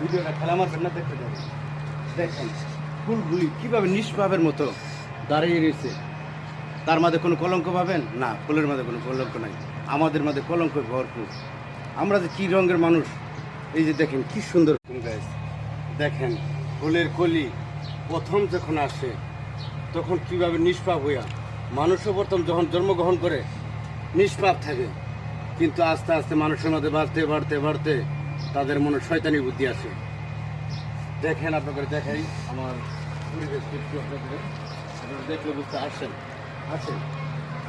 ভিডিওটা খেলা মারবেন না, দেখতে যাবেন। দেখেন ফুলগুলি কীভাবে নিষ্পাপের মতো দাঁড়িয়ে রয়েছে। তার মাঝে কোনো কলঙ্ক পাবেন না, ফুলের মাঝে কোনো কলঙ্ক নাই। আমাদের মাঝে কলঙ্ক ভরপুর। আমরা যে কী রঙের মানুষ, এই যে দেখেন কি সুন্দর ফুল গাছ। দেখেন ফুলের কলি প্রথম যখন আসে তখন কীভাবে নিষ্পাপ হইয়া, মানুষও প্রথম যখন জন্মগ্রহণ করে নিষ্পাপ থাকে, কিন্তু আস্তে আস্তে মানুষের মধ্যে বাড়তে বাড়তে বাড়তে তাদের মনে শয়তানি বুদ্ধি আসে। দেখেন আপনাদের দেখাই আমার পরিবেশ একটু আপনাদের, আপনারা দেখলে বুঝতে আসেন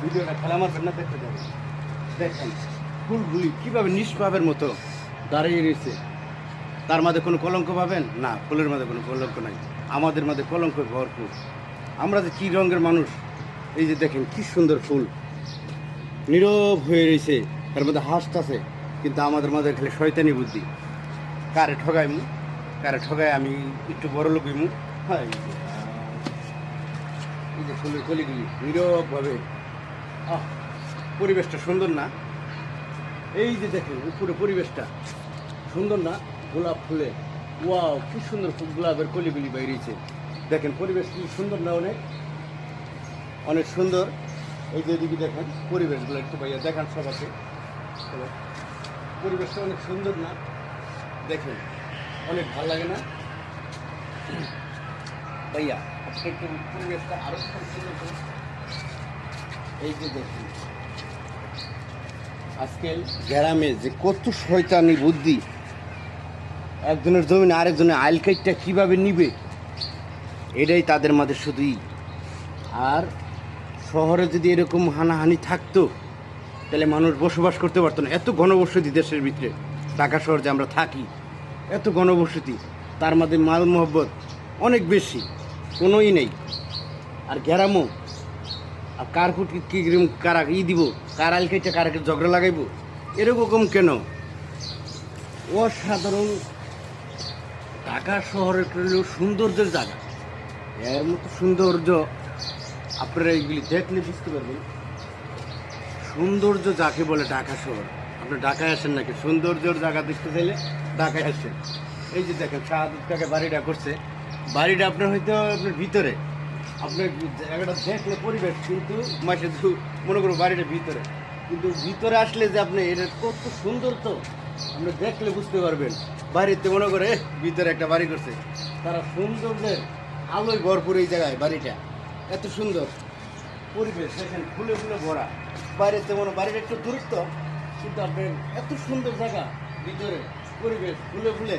ভিডিওটা খেলা মারবেন না, দেখতে যাবেন। দেখেন ফুলগুলি কীভাবে নিষ্পাপের মতো দাঁড়িয়ে রয়েছে। তার মাঝে কোনো কলঙ্ক পাবেন না, ফুলের মাঝে কোনো কলঙ্ক নাই। আমাদের মাঝে কলঙ্ক ভরপুর। আমরা যে কী রঙের মানুষ, এই যে দেখেন কি সুন্দর ফুল নীরব হয়ে রয়েছে, তার মধ্যে হাসতেছে, কিন্তু আমাদের মাঝে খালি শয়তানি বুদ্ধি। কারে ঠগাইমু, কারে ঠগাই আমি একটু বড় লোক হইমু। হ্যাঁ, এই যে ফুলের কলিগুলি নীরবভাবে, পরিবেশটা সুন্দর না? এই যে দেখেন উপরে পরিবেশটা সুন্দর না? গোলাপ ফুলে, ওয়াও কি সুন্দর ফুল, গোলাপের কলিগুলি বাইরেছে। দেখেন পরিবেশ কি সুন্দর না? অনেক অনেক সুন্দর। এই যে এদিকে দেখেন পরিবেশগুলো একটু ভাইয়া দেখান সবাইকে। পরিবেশটা অনেক সুন্দর না? দেখেন অনেক ভালো লাগে না ভাইয়া? একটু পরিবেশটা আরো সুন্দর করুন। এই যে দেখুন আজকাল গ্রামে যে কত শয়তানি বুদ্ধি, একজনের জমিনে আরেকজনের আইল কাইটটা কীভাবে নিবে, এটাই তাদের মাঝে শুধুই। আর শহরে যদি এরকম হানাহানি থাকতো তাহলে মানুষ বসবাস করতে পারতো না। এত ঘনবসতি দেশের ভিতরে, ঢাকা শহর যে আমরা থাকি, এত ঘনবসতি, তার মধ্যে মাল মহব্বত অনেক বেশি, কোনোই নেই। আর গ্রামও, আর কার ফুট কী কারা দিব, কার আইল কাইটটা কারাকে ঝগড়া লাগাইব, এরকম কেন? অসাধারণ। ঢাকা শহরের সৌন্দর্যের জায়গা, এর মতো সৌন্দর্য আপনারা এইগুলি দেখলে বুঝতে পারবেন সৌন্দর্য যাকে বলে ঢাকা শহর। আপনি ঢাকায় আসেন নাকি সৌন্দর্যর জায়গা দেখতে চাইলে ঢাকায় আসেন। এই যে দেখেন শাহাদুত কাকা বাড়িটা করছে, বাড়িটা আপনার হয়তো আপনার ভিতরে, আপনার জায়গাটা দেখলে পরিবেশ, কিন্তু মাসে মনে করো বাড়িটা ভিতরে, কিন্তু ভিতরে আসলে যে আপনি এটা কত সুন্দর, তো আপনি দেখলে বুঝতে পারবেন। বাড়িতে মনে করে ভিতরে একটা বাড়ি করছে, তারা সৌন্দর্যের আলোয় ভরপুর। এই জায়গায় বাড়িটা এত সুন্দর পরিবেশ, দেখেন ফুলে ফুলে ভরা। বাইরেতে মনে বাড়িটা একটু দূরত্ব, কিন্তু আপনার এত সুন্দর জায়গা, ভিতরে পরিবেশ ফুলে ফুলে